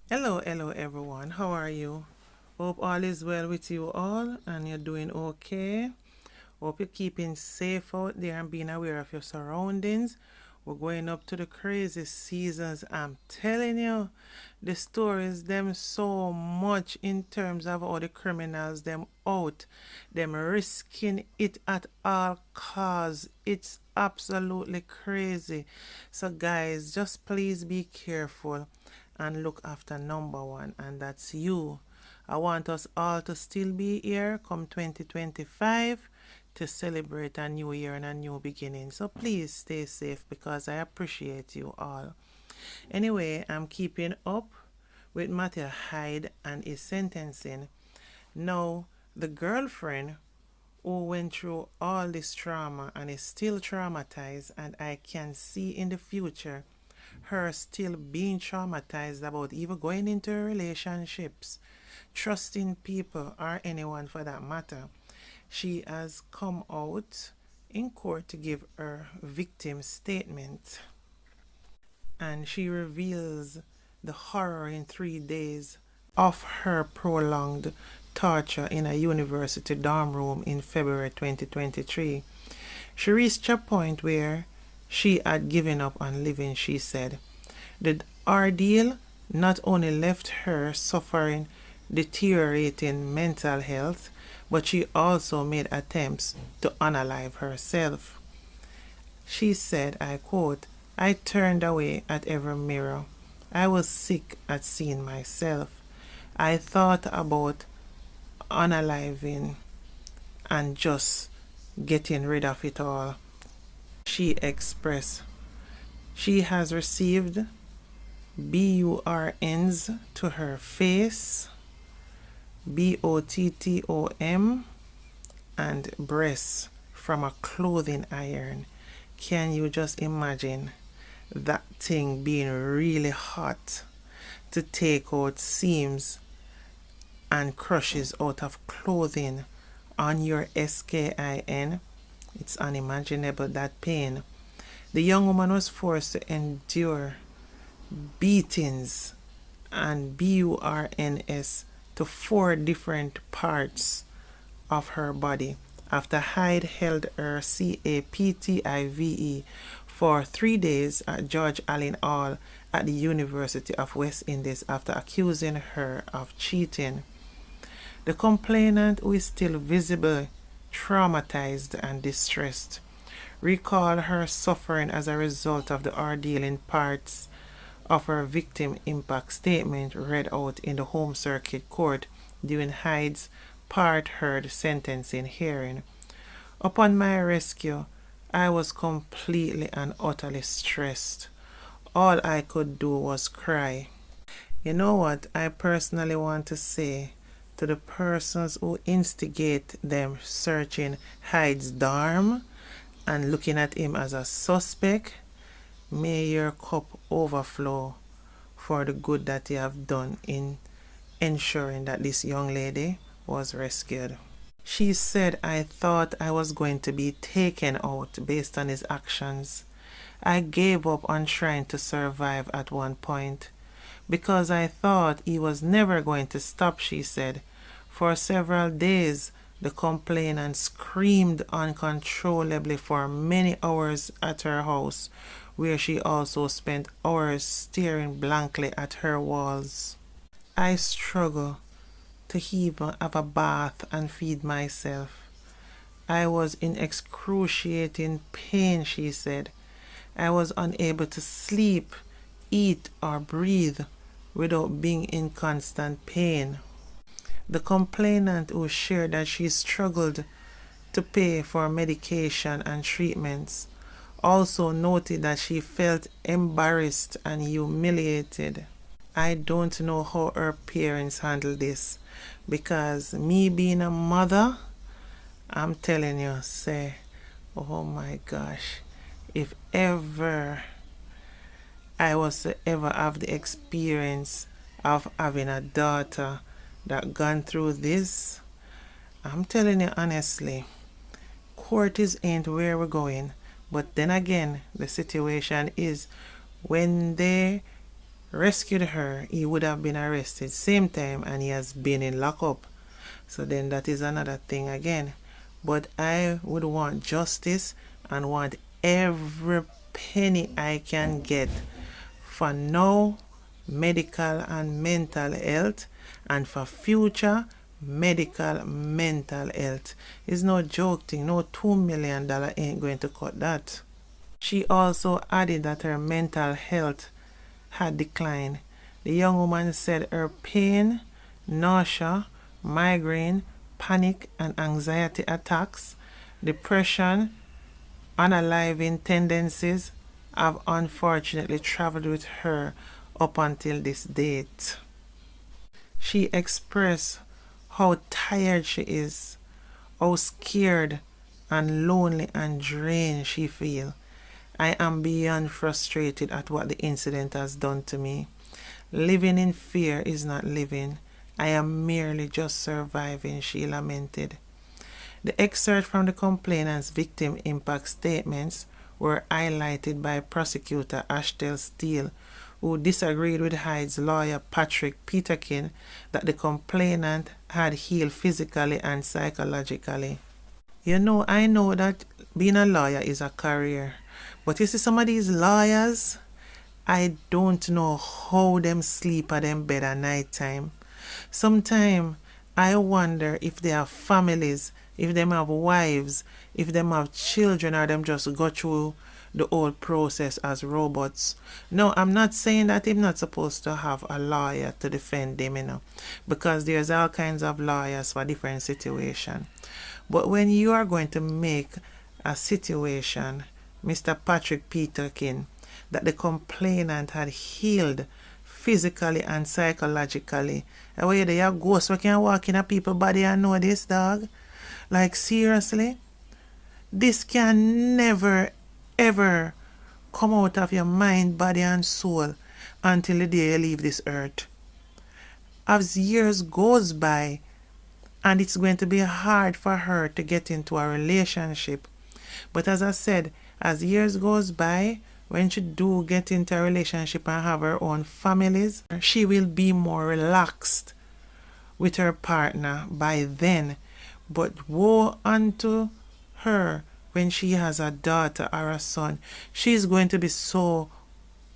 Hello everyone. How are you? Hope all is well with you all and you're doing okay. Hope you're keeping safe out there and being aware of your surroundings. We're going up to the crazy seasons. I'm telling you, the stories them so much in terms of all the criminals them out, them risking it at all costs. It's absolutely crazy. So guys, just please be careful and look after number one, and that's you. I want us all to still be here come 2025 to celebrate a new year and a new beginning. So please stay safe because I appreciate you all. Anyway, I'm keeping up with Mathew Hyde and his sentencing. Now, the girlfriend who went through all this trauma and is still traumatized, and I can see in the future her still being traumatized about even going into relationships, trusting people or anyone for that matter. She has come out in court to give her victim statement, and she reveals the horror in 3 days of her prolonged torture in a university dorm room in February 2023. She reached a point where she had given up on living, she said. The ordeal not only left her suffering deteriorating mental health, but she also made attempts to unalive herself. She said, I quote, I turned away at every mirror. I was sick at seeing myself. I thought about unaliving and just getting rid of it all. She expressed she has received burns to her face, bottom, and breasts from a clothing iron. Can you just imagine that thing being really hot to take out seams and crushes out of clothing on your skin? It's unimaginable, that pain. The young woman was forced to endure beatings and burns to 4 different parts of her body after Hyde held her captive for 3 days at George Allen Hall at the University of West Indies after accusing her of cheating. The complainant, who is still visibly traumatized and distressed, recalled her suffering as a result of the ordeal in parts of her victim impact statement read out in the Home Circuit Court during Hyde's part-heard sentencing hearing. Upon my rescue, I was completely and utterly stressed. All I could do was cry. You know what I personally want to say to the persons who instigate them searching Hyde's dorm and looking at him as a suspect? May your cup overflow for the good that you have done in ensuring that this young lady was rescued. She said, I thought I was going to be taken out based on his actions. I gave up on trying to survive at one point because I thought he was never going to stop, she said. For several days, the complainant screamed uncontrollably for many hours at her house, where she also spent hours staring blankly at her walls. I struggled to even have a bath and feed myself. I was in excruciating pain, she said. I was unable to sleep, eat, or breathe without being in constant pain. The complainant, who shared that she struggled to pay for medication and treatments, also noted that she felt embarrassed and humiliated. I don't know how her parents handle this because me being a mother, I'm telling you, say, oh my gosh, if ever I was to ever have the experience of having a daughter that gone through this, I'm telling you honestly, court is ain't where we're going. But then again, the situation is when they rescued her, he would have been arrested same time and he has been in lockup. So then that is another thing again. But I would want justice and want every penny I can get for now medical and mental health, and for future medical mental health. It's no joke thing. No $2 million ain't going to cut that. She also added that her mental health had declined. The young woman said her pain, nausea, migraine, panic and anxiety attacks, depression, unaliving tendencies have unfortunately traveled with her up until this date. She expressed how tired she is, how scared and lonely and drained she feels. I am beyond frustrated at what the incident has done to me. Living in fear is not living. I am merely just surviving, she lamented. The excerpt from the complainant's victim impact statements were highlighted by prosecutor Ashtel Steele, who disagreed with Hyde's lawyer Patrick Peterkin that the complainant had healed physically and psychologically. You know, I know that being a lawyer is a career, but you see some of these lawyers, I don't know how them sleep at them bed at night time. Sometimes I wonder if they have families, if them have wives, if them have children, or them just go through the whole process as robots. No, I'm not saying that I'm not supposed to have a lawyer to defend them, you know, because there's all kinds of lawyers for different situations. But when you are going to make a situation, Mr. Patrick Peterkin, that the complainant had healed physically and psychologically, and where they are ghosts who can walk in a people's body and know this, dog? Like, seriously? This can never, ever come out of your mind, body, and soul until the day you leave this earth. As years goes by, and it's going to be hard for her to get into a relationship. But as I said, as years goes by, when she do get into a relationship and have her own families, she will be more relaxed with her partner by then. But woe unto her when she has a daughter or a son. She's going to be so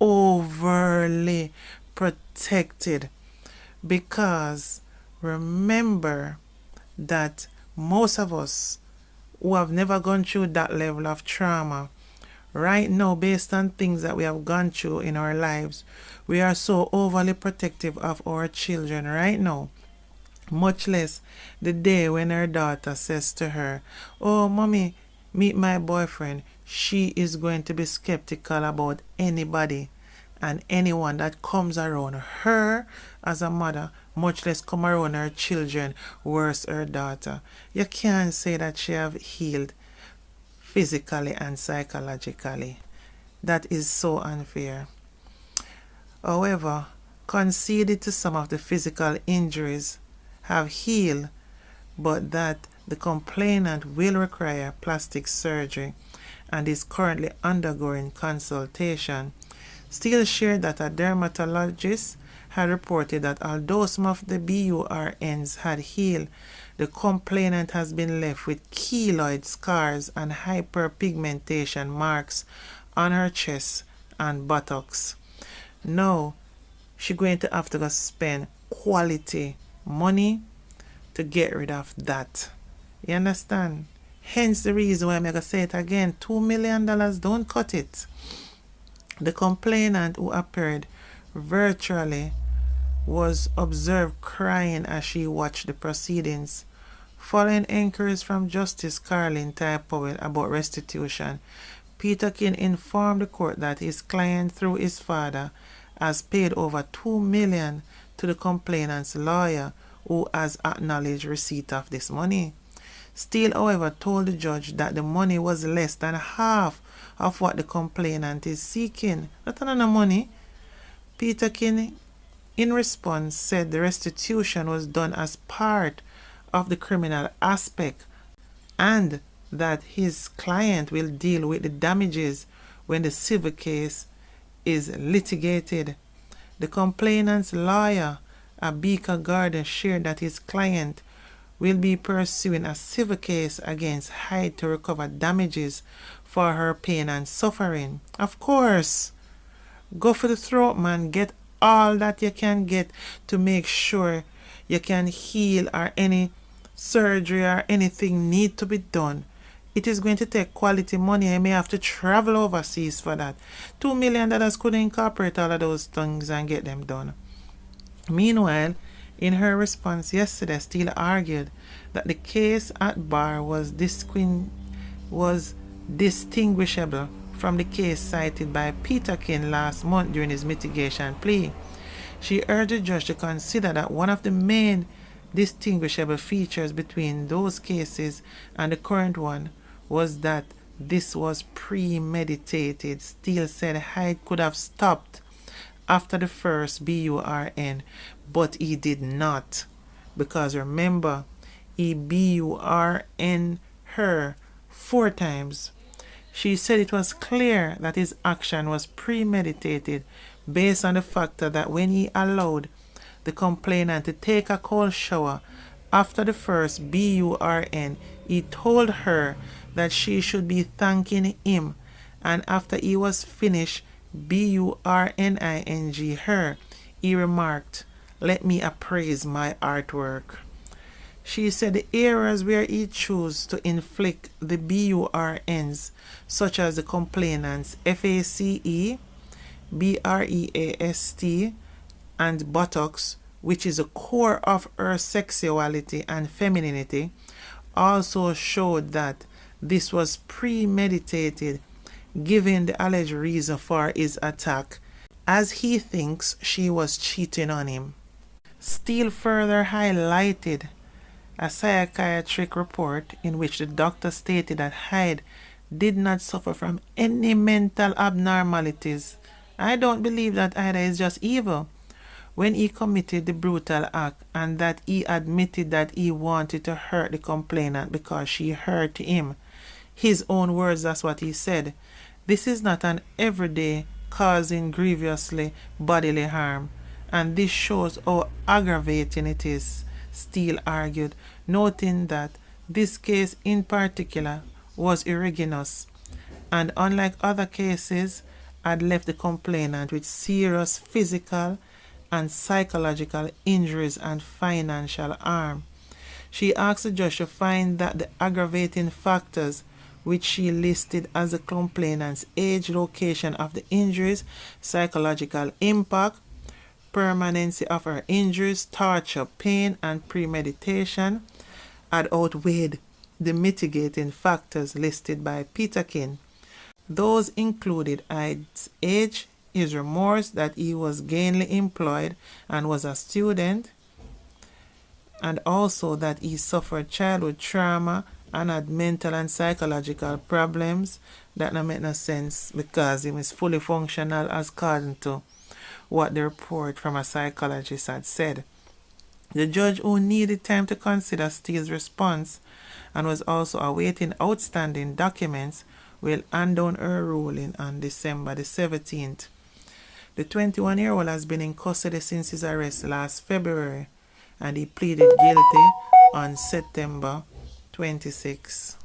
overly protected, because remember that most of us who have never gone through that level of trauma, right now, based on things that we have gone through in our lives, we are so overly protective of our children right now. Much less the day when her daughter says to her, "Oh, mommy, meet my boyfriend." She is going to be skeptical about anybody and anyone that comes around her as a mother, much less come around her children, worse her daughter. You can't say that she have healed physically and psychologically. That is so unfair. However, conceded to some of the physical injuries have healed, but that the complainant will require plastic surgery and is currently undergoing consultation. Steele shared that a dermatologist had reported that although some of the BURNs had healed, the complainant has been left with keloid scars and hyperpigmentation marks on her chest and buttocks. Now, she's going to have to go spend quality money to get rid of that. You understand? Hence the reason why I'm going to say it again. $2 million, don't cut it. The complainant, who appeared virtually, was observed crying as she watched the proceedings. Following inquiries from Justice Carlin Ty Powell about restitution, Peterkin informed the court that his client, through his father, has paid over $2 million to the complainant's lawyer, who has acknowledged receipt of this money. Steele, however, told the judge that the money was less than half of what the complainant is seeking. Not another money. Peterkin, in response, said the restitution was done as part of the criminal aspect and that his client will deal with the damages when the civil case is litigated. The complainant's lawyer, Abika Gardner, shared that his client will be pursuing a civil case against Hyde to recover damages for her pain and suffering. Of course, go for the throat, man. Get all that you can get to make sure you can heal, or any surgery or anything need to be done. It is going to take quality money. I may have to travel overseas for that. $2 million could incorporate all of those things and get them done. Meanwhile, in her response yesterday, Steele argued that the case at bar was distinguishable from the case cited by Peter King last month during his mitigation plea. She urged the judge to consider that one of the main distinguishable features between those cases and the current one was that this was premeditated. Steele said Hyde could have stopped after the first BURN, but he did not, because remember, he BURN her 4 times. She said it was clear that his action was premeditated based on the factor that when he allowed the complainant to take a cold shower after the first BURN, he told her that she should be thanking him, and after he was finished BURNING her, he remarked, "Let me appraise my artwork." She said the areas where he chose to inflict the BURNs, such as the complainant's FACE, BREAST, and buttocks, which is the core of her sexuality and femininity, also showed that this was premeditated, given the alleged reason for his attack, as he thinks she was cheating on him. Steele further highlighted a psychiatric report in which the doctor stated that Hyde did not suffer from any mental abnormalities. I don't believe that either is just evil when he committed the brutal act, and that he admitted that he wanted to hurt the complainant because she hurt him. His own words, that's what he said. This is not an everyday causing grievously bodily harm, and this shows how aggravating it is, Steele argued, noting that this case in particular was irregular, and unlike other cases, had left the complainant with serious physical and psychological injuries and financial harm. She asked the judge to find that the aggravating factors which she listed as the complainant's age, location of the injuries, psychological impact, permanency of her injuries, torture, pain, and premeditation had outweighed the mitigating factors listed by Peter King. Those included Hyde's age, his remorse that he was gainfully employed and was a student, and also that he suffered childhood trauma and had mental and psychological problems. That don't make no sense, because he was fully functional as according to what the report from a psychologist had said. The judge, who needed time to consider Steele's response and was also awaiting outstanding documents, will hand down her ruling on December the 17th. The 21-year-old has been in custody since his arrest last February, and he pleaded guilty on September 26.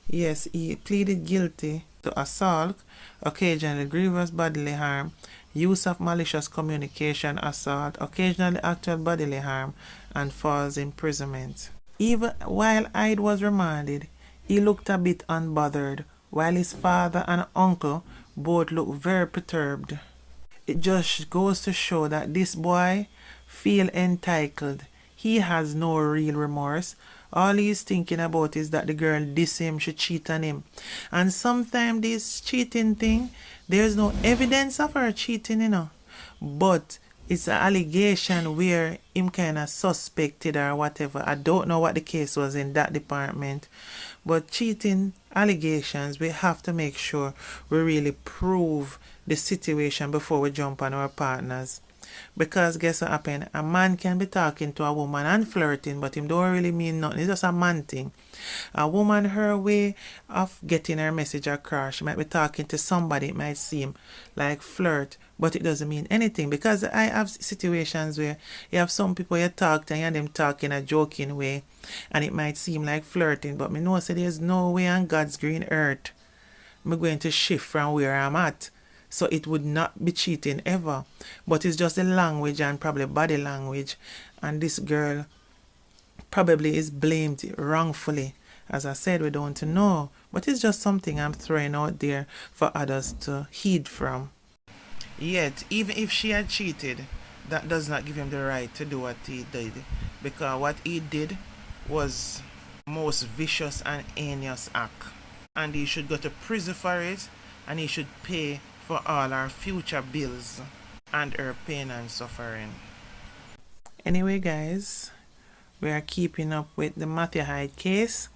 Yes, he pleaded guilty to assault, occasionally grievous bodily harm, use of malicious communication, assault, occasionally actual bodily harm, and false imprisonment. Even while Hyde was remanded, he looked a bit unbothered, while his father and uncle both looked very perturbed. It just goes to show that this boy feels entitled. He has no real remorse. All he's thinking about is that the girl dissed him, she cheat on him. And sometimes this cheating thing, there's no evidence of her cheating, But it's an allegation where him kind of suspected or whatever. I don't know what the case was in that department. But cheating allegations, we have to make sure we really prove the situation before we jump on our partners. Because guess what happened? A man can be talking to a woman and flirting, but him don't really mean nothing. It's just a man thing. A woman, her way of getting her message across, she might be talking to somebody, it might seem like flirt, but it doesn't mean anything. Because I have situations where you have some people you talk to and them talk in a joking way, and it might seem like flirting, but me know say there's no way on God's green earth I'm going to shift from where I'm at. So it would not be cheating ever. But it's just the language and probably body language. And this girl probably is blamed wrongfully. As I said, we don't know. But it's just something I'm throwing out there for others to heed from. Yet, even if she had cheated, that does not give him the right to do what he did. Because what he did was most vicious and heinous act. And he should go to prison for it, and he should pay for all our future bills and her pain and suffering. Anyway, guys, we are keeping up with the Mathew Hyde case,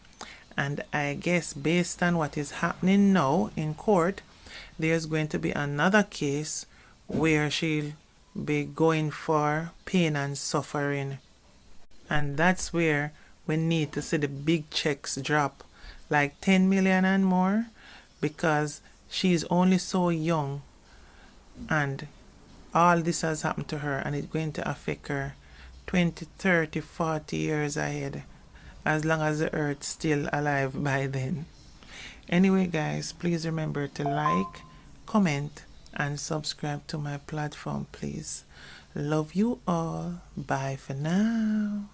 and I guess based on what is happening now in court, there's going to be another case where she'll be going for pain and suffering. And that's where we need to see the big checks drop, like 10 million and more, because she's only so young and all this has happened to her, and it's going to affect her 20, 30, 40 years ahead, as long as the earth's still alive by then. Anyway, guys, please remember to like, comment, and subscribe to my platform, please. Love you all. Bye for now.